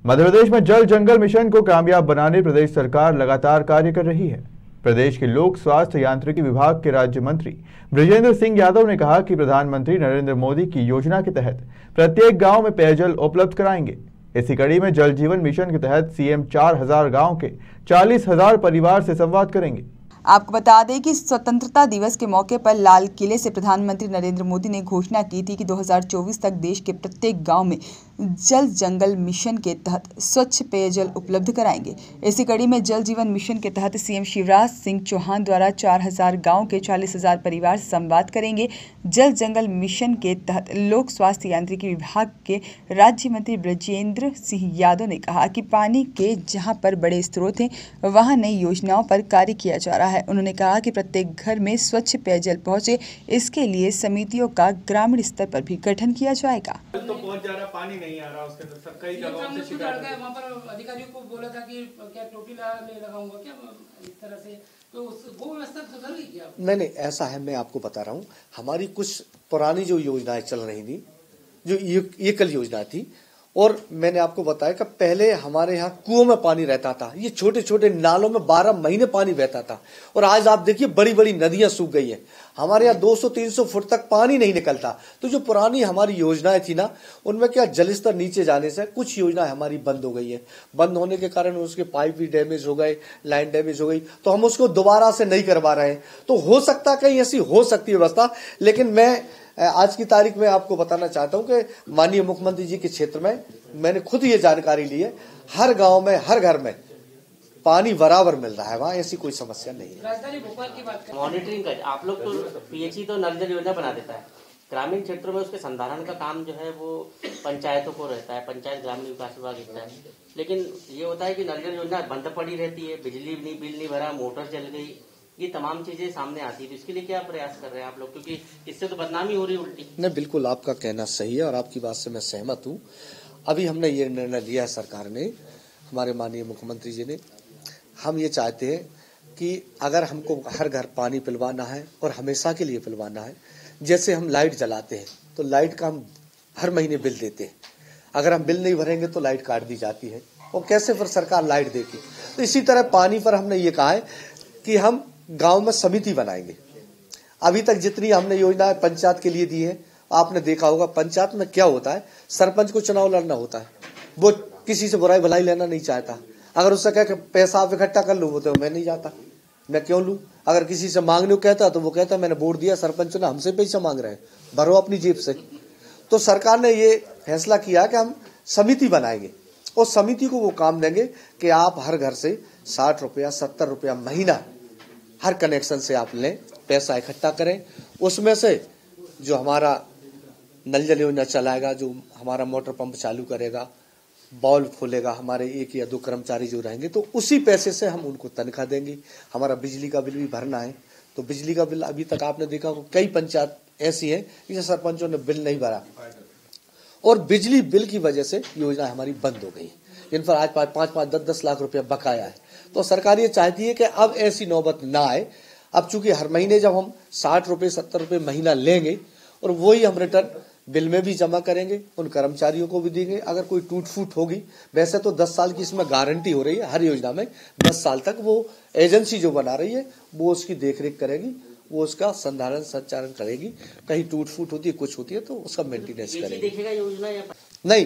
मध्य प्रदेश में जल जंगल मिशन को कामयाब बनाने प्रदेश सरकार लगातार कार्य कर रही है। प्रदेश के लोक स्वास्थ्य यांत्रिकी विभाग के राज्य मंत्री बृजेंद्र सिंह यादव ने कहा कि प्रधानमंत्री नरेंद्र मोदी की योजना के तहत प्रत्येक गांव में पेयजल उपलब्ध कराएंगे। इसी कड़ी में जल जीवन मिशन के तहत सीएम 4000 गांव के 40,000 परिवार से संवाद करेंगे। आपको बता दें कि स्वतंत्रता दिवस के मौके पर लाल किले से प्रधानमंत्री नरेंद्र मोदी ने घोषणा की थी कि 2024 तक देश के प्रत्येक गांव में जल जंगल मिशन के तहत स्वच्छ पेयजल उपलब्ध कराएंगे। इसी कड़ी में जल जीवन मिशन के तहत सीएम शिवराज सिंह चौहान द्वारा 4000 गांव के 40,000 परिवार से संवाद करेंगे। जल जंगल मिशन के तहत लोक स्वास्थ्य यांत्रिकी विभाग के राज्य मंत्री बृजेंद्र सिंह यादव ने कहा कि पानी के जहां पर बड़े स्रोत हैं वहां नई योजनाओं पर कार्य किया जा रहा है। उन्होंने कहा कि प्रत्येक घर में स्वच्छ पेयजल पहुंचे, इसके लिए समितियों का ग्रामीण स्तर पर भी गठन किया जाएगा। तो पहुंच जा रहा, पानी नहीं आ रहा उसके अंदर, सब कई जगहों से शिकायत है। वहाँ पर अधिकारियों को बोला था कि क्या टोटी लगाऊंगा क्या इस तरह से, तो वो व्यवस्था सुधर गई क्या? नहीं, ऐसा है, मैं आपको बता रहा हूँ। हमारी कुछ पुरानी जो योजनाएं चल रही थी, जो एकल योजना थी, और मैंने आपको बताया कि पहले हमारे यहाँ कुओं में पानी रहता था, ये छोटे छोटे नालों में 12 महीने पानी बहता था, और आज आप देखिए बड़ी बड़ी नदियां सूख गई हैं। हमारे यहाँ 200-300 फुट तक पानी नहीं निकलता। तो जो पुरानी हमारी योजनाएं थी ना, उनमें क्या जलस्तर नीचे जाने से कुछ योजनाएं हमारी बंद हो गई है। बंद होने के कारण उसके पाइप भी डैमेज हो गए, लाइन डैमेज हो गई, तो हम उसको दोबारा से नहीं करवा रहे हैं। तो हो सकता कहीं ऐसी हो सकती है व्यवस्था, लेकिन मैं आज की तारीख में आपको बताना चाहता हूं कि माननीय मुख्यमंत्री जी के क्षेत्र में मैंने खुद ये जानकारी ली है, हर गांव में, हर घर में पानी बराबर मिल रहा है, वहाँ ऐसी कोई समस्या नहीं है। राजधानी भोपाल की बात करें, मॉनिटरिंग कर आप लोग तो पीएचई तो नल जल योजना बना देता है, ग्रामीण क्षेत्रों में उसके संधारण का काम जो है वो पंचायतों को रहता है, पंचायत ग्रामीण विकास विभाग रहता है। लेकिन ये होता है कि नल जल योजना बंद पड़ी रहती है, बिजली बिल नहीं भरा, मोटर चल गई, ये तमाम चीजें सामने आती है। तो इसके लिए क्या प्रयास कर रहे हैं आप लोग, क्योंकि इससे तो बदनामी हो रही है उल्टी? नहीं, बिल्कुल आपका कहना सही है और आपकी बात से मैं सहमत हूँ। अभी हमने ये निर्णय लिया है, सरकार ने, हमारे माननीय मुख्यमंत्री जी ने। हम ये चाहते हैं कि अगर हमको हर घर पानी पिलवाना है और हमेशा के लिए पिलवाना है, जैसे हम लाइट जलाते हैं तो लाइट का हम हर महीने बिल देते हैं, अगर हम बिल नहीं भरेंगे तो लाइट काट दी जाती है, और कैसे फिर सरकार लाइट देगी। तो इसी तरह पानी पर हमने ये कहा है कि हम गांव में समिति बनाएंगे। अभी तक जितनी हमने योजनाएं पंचायत के लिए दी है, आपने देखा होगा पंचायत में क्या होता है, सरपंच को चुनाव लड़ना होता है, वो किसी से बुराई भलाई लेना नहीं चाहता। अगर उससे कह के पैसा आप इकट्ठा कर लूँ, तो मैं नहीं जाता, मैं क्यों लूँ। अगर किसी से मांगने को कहता तो वो कहता मैंने वोट दिया, सरपंच ने हमसे पैसा मांग रहे हैं, भरो अपनी जेब से। तो सरकार ने ये फैसला किया कि हम समिति बनाएंगे और समिति को वो काम देंगे कि आप हर घर से 60 रुपया 70 रुपया महीना हर कनेक्शन से आप लें, पैसा इकट्ठा करें, उसमें से जो हमारा नल जल योजना चलाएगा, जो हमारा मोटर पंप चालू करेगा, बॉल खोलेगा, हमारे 1 या 2 कर्मचारी जो रहेंगे, तो उसी पैसे से हम उनको तनख्वाह देंगे। हमारा बिजली का बिल भी भरना है, तो बिजली का बिल अभी तक आपने देखा हो कई पंचायत ऐसी है जिसे सरपंचों ने बिल नहीं भरा, और बिजली बिल की वजह से योजना हमारी बंद हो गई, जिन पर आज 5-5, 10-10 लाख रुपया बकाया है। तो सरकार ये चाहती है कि अब ऐसी नौबत ना आए। अब चूंकि हर महीने जब हम 60 रुपये 70 रुपये महीना लेंगे और वही हम रिटर्न बिल में भी जमा करेंगे, उन कर्मचारियों को भी देंगे। अगर कोई टूट फूट होगी, वैसे तो 10 साल की इसमें गारंटी हो रही है, हर योजना में 10 साल तक वो एजेंसी जो बना रही है वो उसकी देखरेख करेगी, वो उसका संधारण संचालन करेगी। कहीं टूट फूट होती है, कुछ होती है, तो उसका मेंटेनेंस करेगी। देखेगा योजना या नहीं,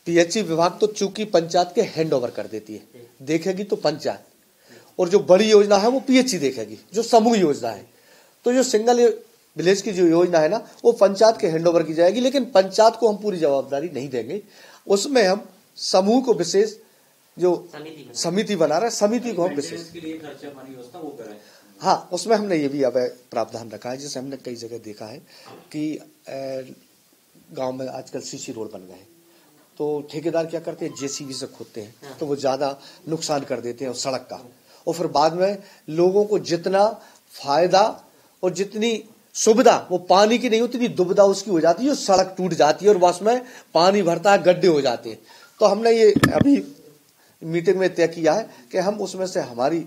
पीएचई विभाग तो चूंकि पंचायत के हैंड ओवर कर देती है, देखेगी तो पंचायत, और जो बड़ी योजना है वो पीएचई देखेगी, जो समूह योजना है। तो जो सिंगल विलेज की जो योजना है ना, वो पंचायत के हैंड ओवर की जाएगी, लेकिन पंचायत को हम पूरी जवाबदारी नहीं देंगे। उसमें हम समूह को विशेष जो समिति बना रहे हैं, समिति को हम विशेष, हाँ, उसमें हमने ये भी अब प्रावधान रखा है। जैसे हमने कई जगह देखा है कि गांव में आजकल सीसी रोड बन गए, तो ठेकेदार क्या करते हैं, जेसीबी से खोदते हैं, तो वो ज्यादा नुकसान कर देते हैं सड़क का, और फिर बाद में लोगों को जितना फायदा और जितनी सुविधा वो पानी की नहीं, उतनी दुविधा उसकी हो जाती है, सड़क टूट जाती है और बस में पानी भरता है, गड्ढे हो जाते हैं। तो हमने ये अभी मीटिंग में तय किया है कि हम उसमें से हमारी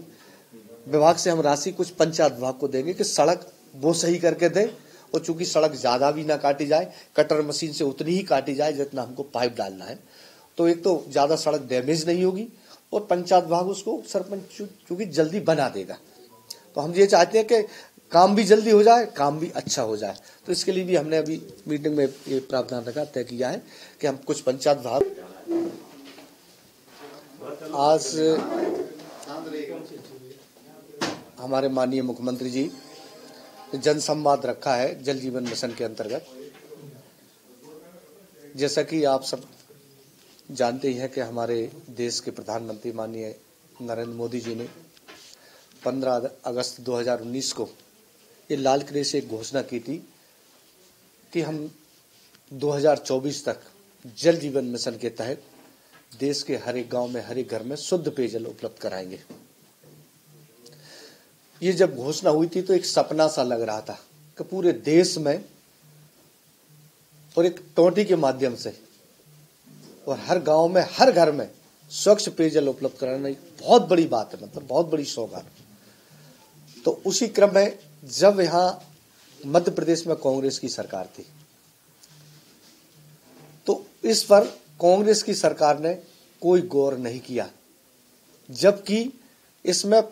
विभाग से हम राशि कुछ पंचायत विभाग को देंगे कि सड़क वो सही करके दें, और चूंकि सड़क ज्यादा भी ना काटी जाए, कटर मशीन से उतनी ही काटी जाए जितना हमको पाइप डालना है। तो एक तो ज्यादा सड़क डैमेज नहीं होगी और पंचायत विभाग उसको सरपंच क्योंकि जल्दी बना देगा। तो हम ये चाहते हैं कि काम भी जल्दी हो जाए, काम भी अच्छा हो जाए। तो इसके लिए भी हमने अभी मीटिंग में ये प्रावधान रखा, तय किया है कि हम कुछ पंचायत विभाग आज हमारे माननीय मुख्यमंत्री जी जन संवाद रखा है जल जीवन मिशन के अंतर्गत। जैसा कि आप सब जानते ही हैं कि हमारे देश के प्रधानमंत्री माननीय नरेंद्र मोदी जी ने 15 अगस्त 2019 को ये लाल किले से एक घोषणा की थी कि हम 2024 तक जल जीवन मिशन के तहत देश के हर एक गांव में, हर एक घर में शुद्ध पेयजल उपलब्ध कराएंगे। ये जब घोषणा हुई थी तो एक सपना सा लग रहा था कि पूरे देश में और एक टोटी के माध्यम से और हर गांव में, हर घर में स्वच्छ पेयजल उपलब्ध कराना एक बहुत बड़ी बात है, मतलब बहुत बड़ी सौगात। तो उसी क्रम में जब यहां मध्य प्रदेश में कांग्रेस की सरकार थी तो इस पर कांग्रेस की सरकार ने कोई गौर नहीं किया, जबकि इसमें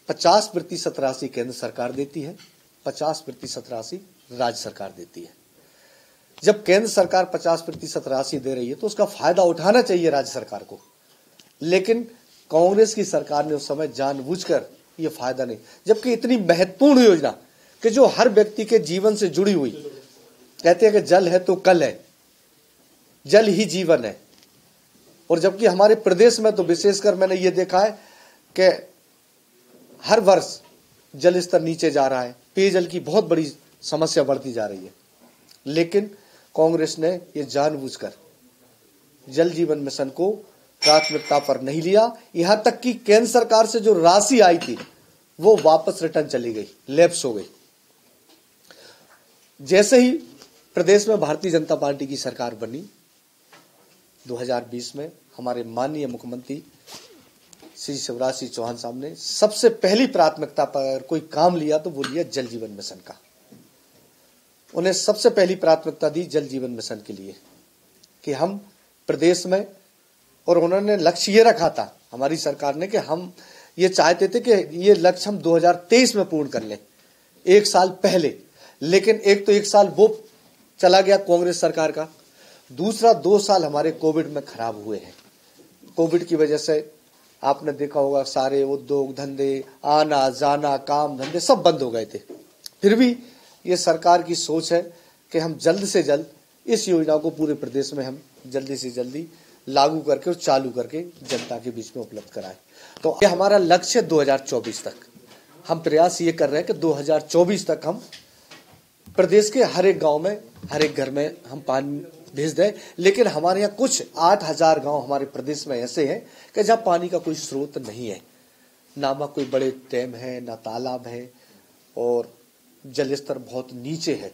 50% राशि केंद्र सरकार देती है, 50% राशि राज्य सरकार देती है। जब केंद्र सरकार 50% राशि दे रही है तो उसका फायदा उठाना चाहिए राज्य सरकार को, लेकिन कांग्रेस की सरकार ने उस समय जानबूझकर ये फायदा नहीं, जबकि इतनी महत्वपूर्ण योजना कि जो हर व्यक्ति के जीवन से जुड़ी हुई, कहते हैं कि जल है तो कल है, जल ही जीवन है। और जबकि हमारे प्रदेश में तो विशेषकर मैंने ये देखा है कि हर वर्ष जल स्तर नीचे जा रहा है, पेयजल की बहुत बड़ी समस्या बढ़ती जा रही है, लेकिन कांग्रेस ने ये जानबूझकर जल जीवन मिशन को प्राथमिकता पर नहीं लिया। यहां तक कि केंद्र सरकार से जो राशि आई थी वो वापस रिटर्न चली गई, लैप्स हो गई। जैसे ही प्रदेश में भारतीय जनता पार्टी की सरकार बनी 2020 में, हमारे माननीय मुख्यमंत्री श्री शिवराज सिंह चौहान साहब ने सबसे पहली प्राथमिकता पर कोई काम लिया तो वो लिया जल जीवन मिशन का। उन्हें सबसे पहली प्राथमिकता दी जल जीवन मिशन के लिए कि हम प्रदेश में, और उन्होंने लक्ष्य ये रखा था हमारी सरकार ने कि हम ये चाहते थे कि ये लक्ष्य हम 2023 में पूर्ण कर लें, एक साल पहले। लेकिन एक साल वो चला गया कांग्रेस सरकार का, दूसरा 2 साल हमारे कोविड में खराब हुए हैं। कोविड की वजह से आपने देखा होगा सारे उद्योग धंधे, आना जाना, काम धंधे सब बंद हो गए थे। फिर भी ये सरकार की सोच है कि हम जल्द से जल्द इस योजना को पूरे प्रदेश में हम जल्दी से जल्दी लागू करके और चालू करके जनता के बीच में उपलब्ध कराएं। तो ये हमारा लक्ष्य 2024 तक, हम प्रयास ये कर रहे हैं कि 2024 तक हम प्रदेश के हर एक गांव में, हर एक घर में हम पानी भेज दें। लेकिन हमारे यहाँ कुछ 8000 गांव हमारे प्रदेश में ऐसे हैं कि जहाँ पानी का कोई स्रोत नहीं है, ना कोई बड़े डैम है, ना तालाब है, और जल स्तर बहुत नीचे है,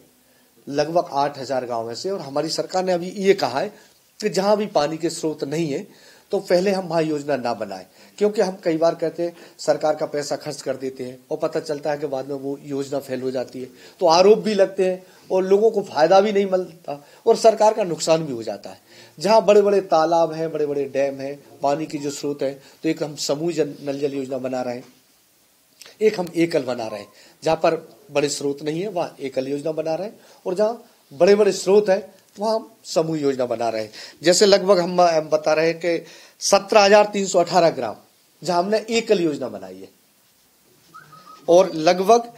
लगभग 8000 गांव ऐसे। और हमारी सरकार ने अभी ये कहा है कि जहां भी पानी के स्रोत नहीं है तो पहले हम वहां योजना ना बनाएं, क्योंकि हम कई बार कहते हैं सरकार का पैसा खर्च कर देते हैं और पता चलता है कि बाद में वो योजना फेल हो जाती है, तो आरोप भी लगते हैं और लोगों को फायदा भी नहीं मिलता और सरकार का नुकसान भी हो जाता है। जहां बड़े बड़े तालाब हैं, बड़े बड़े डैम हैं, पानी की जो स्रोत है, तो एक हम समूह नल जल योजना बना रहे हैं, एक हम एकल बना रहे हैं। जहां पर बड़े स्रोत नहीं है वहां एकल योजना बना रहे हैं, और जहां बड़े बड़े स्रोत है वहां हम समूह योजना बना रहे हैं। जैसे लगभग हम बता रहे हैं कि 17,318 ग्राम जहां हमने एकल योजना बनाई है, और लगभग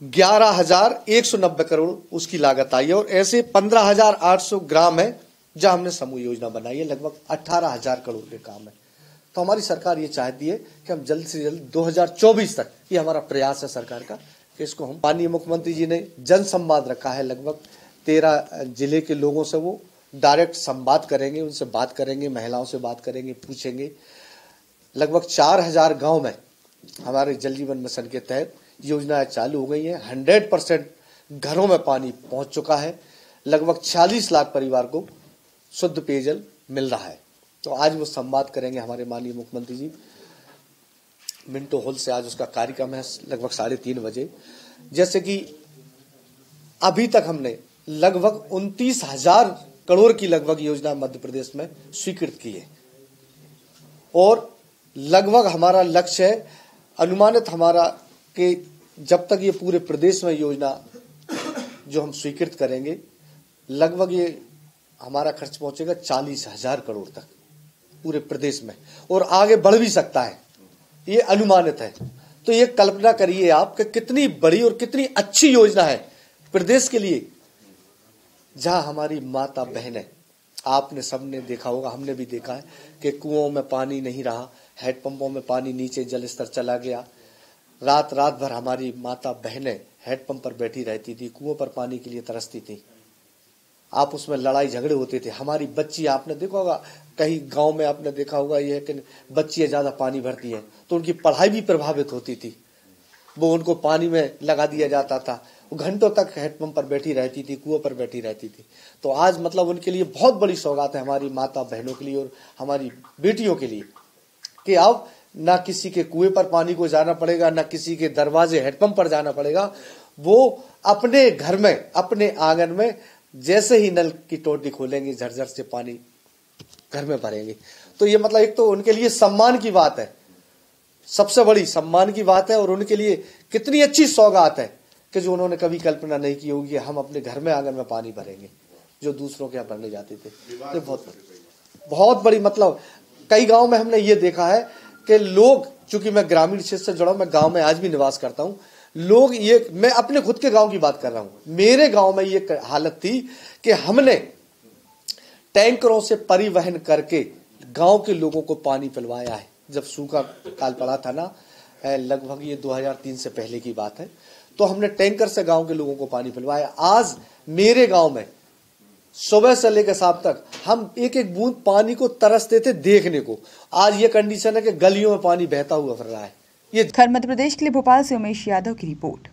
11,190 करोड़ उसकी लागत आई है, और ऐसे 15,800 ग्राम है जहां हमने समूह योजना बनाई है, लगभग 18,000 करोड़ के काम है। तो हमारी सरकार ये चाहती है कि हम जल्द से जल्द 2024 तक, ये हमारा प्रयास है सरकार का, कि इसको हम, माननीय मुख्यमंत्री जी ने जन संवाद रखा है, लगभग 13 जिले के लोगों से वो डायरेक्ट संवाद करेंगे, उनसे बात करेंगे, महिलाओं से बात करेंगे, पूछेंगे। लगभग 4000 गांव में हमारे जल जीवन मिशन के तहत योजनाएं चालू हो गई हैं, 100% घरों में पानी पहुंच चुका है, लगभग 46 लाख परिवार को शुद्ध पेयजल मिल रहा है। तो आज वो संवाद करेंगे हमारे माननीय मुख्यमंत्री जी, मिंटो हॉल से आज उसका कार्यक्रम है लगभग 3:30 बजे। जैसे कि अभी तक हमने लगभग 29,000 करोड़ की लगभग योजना मध्य प्रदेश में स्वीकृत की है और लगभग हमारा लक्ष्य है, अनुमानित हमारा कि जब तक ये पूरे प्रदेश में योजना जो हम स्वीकृत करेंगे, लगभग ये हमारा खर्च पहुंचेगा 40,000 करोड़ तक पूरे प्रदेश में, और आगे बढ़ भी सकता है, ये अनुमानित है। तो ये कल्पना करिए आप कि कितनी बड़ी और कितनी अच्छी योजना है प्रदेश के लिए, जहां हमारी माता बहनें, आपने सबने देखा होगा, हमने भी देखा है कि कुओं में पानी नहीं रहा, हैंडपंपों में पानी नीचे जल स्तर चला गया, रात भर हमारी माता बहनें हैंडपंप पर बैठी रहती थी, कुओं पर पानी के लिए तरसती थी, आप उसमें लड़ाई झगड़े होते थे। हमारी बच्ची, आपने देखा होगा कहीं गांव में, आपने देखा होगा ये कि बच्चियां ज्यादा पानी भरती हैं तो उनकी पढ़ाई भी प्रभावित होती थी, वो उनको पानी में लगा दिया जाता था, वो घंटों तक हैंडपंप पर बैठी रहती थी, कुओं पर बैठी रहती थी। तो आज मतलब उनके लिए बहुत बड़ी सौगात है हमारी माता बहनों के लिए और हमारी बेटियों के लिए कि अब ना किसी के कुएं पर पानी को जाना पड़ेगा, ना किसी के दरवाजे हैंडपंप पर जाना पड़ेगा, वो अपने घर में, अपने आंगन में जैसे ही नल की टोटी खोलेंगे झरझर से पानी घर में भरेंगे। तो ये मतलब एक तो उनके लिए सम्मान की बात है, सबसे बड़ी सम्मान की बात है, और उनके लिए कितनी अच्छी सौगात है कि जो उन्होंने कभी कल्पना नहीं की होगी, हम अपने घर में आंगन में पानी भरेंगे जो दूसरों के यहाँ भरने जाते थे। तो बहुत बड़ी मतलब कई गांव में हमने ये देखा है कि लोग, चूंकि मैं ग्रामीण क्षेत्र से जुड़ा हूं, मैं गांव में आज भी निवास करता हूं, लोग ये, मैं अपने खुद के गांव की बात कर रहा हूं, मेरे गांव में ये हालत थी कि हमने टैंकरों से परिवहन करके गांव के लोगों को पानी पिलवाया है। जब सूखा काल पड़ा था ना, लगभग ये 2003 से पहले की बात है, तो हमने टैंकर से गांव के लोगों को पानी पिलवाया। आज मेरे गांव में सुबह से लेकर शाम तक हम एक एक बूंद पानी को तरसते थे देखने को, आज ये कंडीशन है कि गलियों में पानी बहता हुआ फिर रहा है। खैर, मध्य प्रदेश के लिए भोपाल से उमेश यादव की रिपोर्ट।